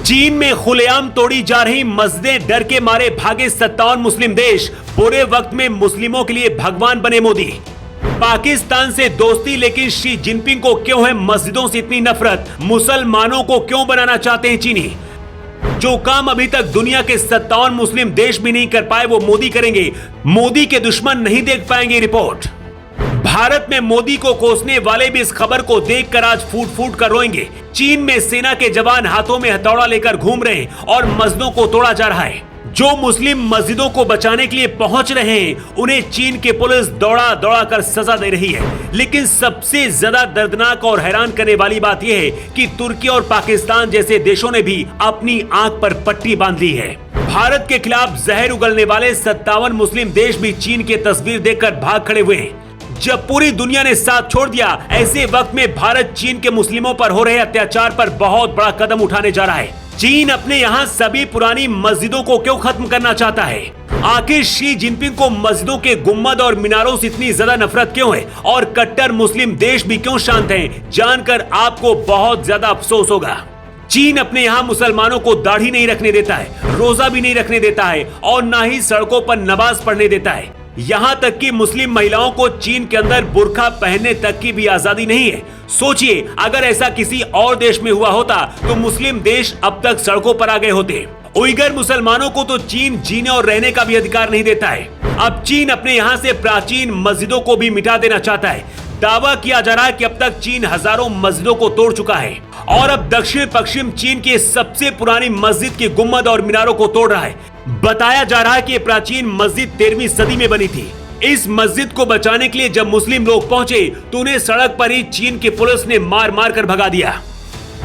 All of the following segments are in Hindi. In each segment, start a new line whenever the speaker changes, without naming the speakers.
चीन में खुलेआम तोड़ी जा रही मस्जिदें, डर के मारे भागे 57 मुस्लिम देश, बुरे वक्त में मुस्लिमों के लिए भगवान बने मोदी। पाकिस्तान से दोस्ती लेकिन शी जिनपिंग को क्यों है मस्जिदों से इतनी नफरत, मुसलमानों को क्यों बनाना चाहते हैं चीनी। जो काम अभी तक दुनिया के 57 मुस्लिम देश भी नहीं कर पाए वो मोदी करेंगे, मोदी के दुश्मन नहीं देख पाएंगे। रिपोर्ट। भारत में मोदी को कोसने वाले भी इस खबर को देखकर आज फूट फूट कर रोएंगे। चीन में सेना के जवान हाथों में हथौड़ा लेकर घूम रहे हैं और मस्जिदों को तोड़ा जा रहा है। जो मुस्लिम मस्जिदों को बचाने के लिए पहुंच रहे हैं उन्हें चीन की पुलिस दौड़ा दौड़ा कर सजा दे रही है। लेकिन सबसे ज्यादा दर्दनाक और हैरान करने वाली बात यह है कि तुर्की और पाकिस्तान जैसे देशों ने भी अपनी आंख पर पट्टी बांध ली है। भारत के खिलाफ जहर उगलने वाले 57 मुस्लिम देश भी चीन की तस्वीर देखकर भाग खड़े हुए हैं। जब पूरी दुनिया ने साथ छोड़ दिया, ऐसे वक्त में भारत चीन के मुस्लिमों पर हो रहे अत्याचार पर बहुत बड़ा कदम उठाने जा रहा है। चीन अपने यहाँ सभी पुरानी मस्जिदों को क्यों खत्म करना चाहता है? आखिर शी जिनपिंग को मस्जिदों के गुम्बद और मीनारों से इतनी ज्यादा नफरत क्यों है और कट्टर मुस्लिम देश भी क्यों शांत हैं? जानकर आपको बहुत ज्यादा अफसोस होगा। चीन अपने यहाँ मुसलमानों को दाढ़ी नहीं रखने देता है, रोजा भी नहीं रखने देता है और ना ही सड़कों पर नमाज पढ़ने देता है। यहाँ तक कि मुस्लिम महिलाओं को चीन के अंदर बुर्का पहनने तक की भी आजादी नहीं है। सोचिए, अगर ऐसा किसी और देश में हुआ होता तो मुस्लिम देश अब तक सड़कों पर आ गए होते। उइगर मुसलमानों को तो चीन जीने और रहने का भी अधिकार नहीं देता है। अब चीन अपने यहाँ से प्राचीन मस्जिदों को भी मिटा देना चाहता है। दावा किया जा रहा है कि अब तक चीन हजारों मस्जिदों को तोड़ चुका है और अब दक्षिण पश्चिम चीन की सबसे पुरानी मस्जिद की गुम्बद और मीनारों को तोड़ रहा है। बताया जा रहा है कि ये प्राचीन मस्जिद 13वीं सदी में बनी थी। इस मस्जिद को बचाने के लिए जब मुस्लिम लोग पहुंचे तो उन्हें सड़क पर ही चीन की पुलिस ने मार मार कर भगा दिया।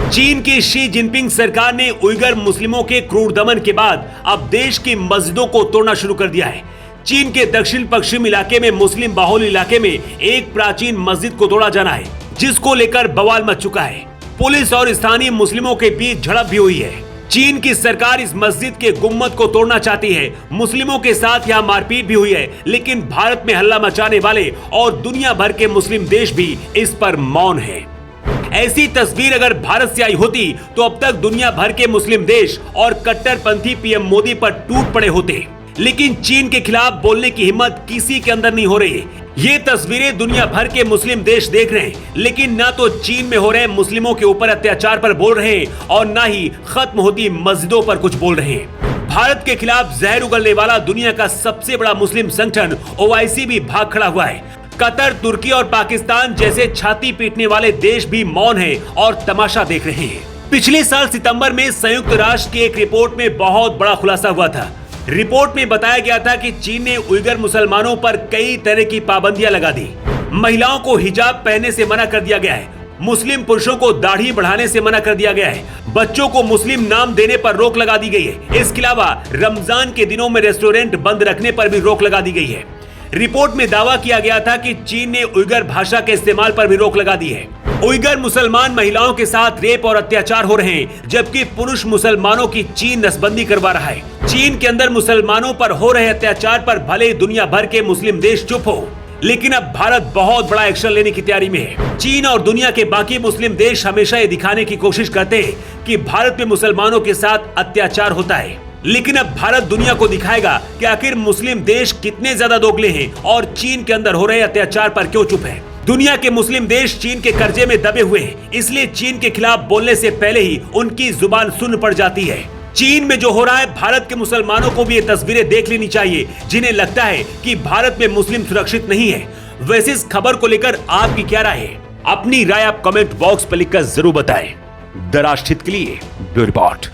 चीन की शी जिनपिंग सरकार ने उइगर मुस्लिमों के क्रूर दमन के बाद अब देश की मस्जिदों को तोड़ना शुरू कर दिया है। चीन के दक्षिण पश्चिम इलाके में मुस्लिम बाहुल इलाके में एक प्राचीन मस्जिद को तोड़ा जाना है, जिसको लेकर बवाल मच चुका है। पुलिस और स्थानीय मुस्लिमों के बीच झड़प भी हुई है। चीन की सरकार इस मस्जिद के गुम्बद को तोड़ना चाहती है। मुस्लिमों के साथ यहाँ मारपीट भी हुई है, लेकिन भारत में हल्ला मचाने वाले और दुनिया भर के मुस्लिम देश भी इस पर मौन है। ऐसी तस्वीर अगर भारत से आई होती तो अब तक दुनिया भर के मुस्लिम देश और कट्टरपंथी पीएम मोदी पर टूट पड़े होते। लेकिन चीन के खिलाफ बोलने की हिम्मत किसी के अंदर नहीं हो रही। ये तस्वीरें दुनिया भर के मुस्लिम देश देख रहे हैं, लेकिन ना तो चीन में हो रहे मुस्लिमों के ऊपर अत्याचार पर बोल रहे हैं और ना ही खत्म होती मस्जिदों पर कुछ बोल रहे हैं। भारत के खिलाफ जहर उगलने वाला दुनिया का सबसे बड़ा मुस्लिम संगठन OIC भी भाग खड़ा हुआ है। कतर, तुर्की और पाकिस्तान जैसे छाती पीटने वाले देश भी मौन है और तमाशा देख रहे हैं। पिछले साल सितंबर में संयुक्त राष्ट्र की एक रिपोर्ट में बहुत बड़ा खुलासा हुआ था। रिपोर्ट में बताया गया था कि चीन ने उइगर मुसलमानों पर कई तरह की पाबंदियां लगा दी। महिलाओं को हिजाब पहनने से मना कर दिया गया है, मुस्लिम पुरुषों को दाढ़ी बढ़ाने से मना कर दिया गया है, बच्चों को मुस्लिम नाम देने पर रोक लगा दी गई है। इसके अलावा रमजान के दिनों में रेस्टोरेंट बंद रखने पर भी रोक लगा दी गई है। रिपोर्ट में दावा किया गया था कि चीन ने उइगर भाषा के इस्तेमाल पर भी रोक लगा दी है। उइगर मुसलमान महिलाओं के साथ रेप और अत्याचार हो रहे हैं, जबकि पुरुष मुसलमानों की चीन नसबंदी करवा रहा है। चीन के अंदर मुसलमानों पर हो रहे अत्याचार पर भले दुनिया भर के मुस्लिम देश चुप हो, लेकिन अब भारत बहुत बड़ा एक्शन लेने की तैयारी में है। चीन और दुनिया के बाकी मुस्लिम देश हमेशा ये दिखाने की कोशिश करते हैं कि भारत में मुसलमानों के साथ अत्याचार होता है, लेकिन अब भारत दुनिया को दिखाएगा कि आखिर मुस्लिम देश कितने ज्यादा दोगले हैं और चीन के अंदर हो रहे अत्याचार पर क्यों चुप है। दुनिया के मुस्लिम देश चीन के कर्जे में दबे हुए हैं, इसलिए चीन के खिलाफ बोलने से पहले ही उनकी जुबान सुन्न पड़ जाती है। चीन में जो हो रहा है, भारत के मुसलमानों को भी ये तस्वीरें देख लेनी चाहिए, जिन्हें लगता है कि भारत में मुस्लिम सुरक्षित नहीं है। वैसे इस खबर को लेकर आपकी क्या राय है? अपनी राय आप कमेंट बॉक्स पर लिखकर जरूर बताएं। द राष्ट्रहित के लिए ब्यूरो रिपोर्ट।